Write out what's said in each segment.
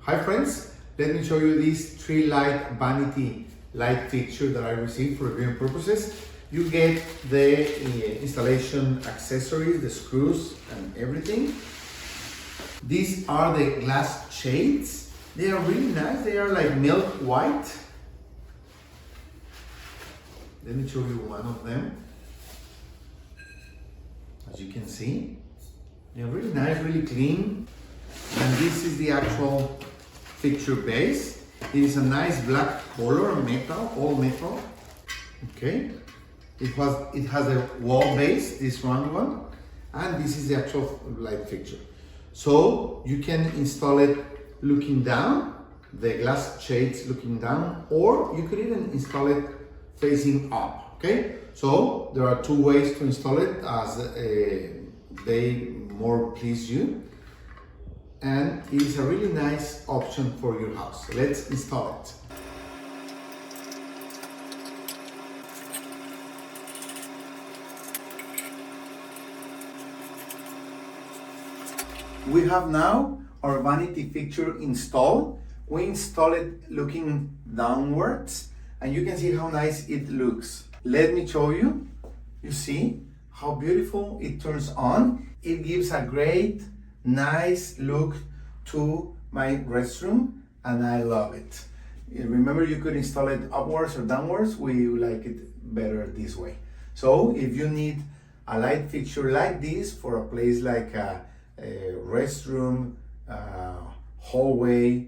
Hi friends, let me show you this tree light vanity light fixture that I received for reviewing purposes. You get the installation accessories, the screws and everything. These are the glass shades. They are really nice. They are like milk white. Let me show you one of them. As you can see, they're really nice, really clean. And this is the actual fixture base. It is a nice black color, metal, all metal. Okay. It has a wall base, this round one, and this is the actual light fixture. So you can install it looking down, the glass shades looking down, or you could even install it facing up. Okay. So there are two ways to install it as they more please you. And it is a really nice option for your house. Let's install it. We have now our vanity fixture installed. We install it looking downwards and you can see how nice it looks. Let me show you. You see how beautiful it turns on. It gives a great nice look to my restroom and I love it. Remember, you could install it upwards or downwards. We like it better this way. So if you need a light fixture like this for a place like a restroom, hallway,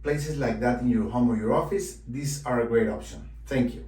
places like that in your home or your office, these are a great option. Thank you.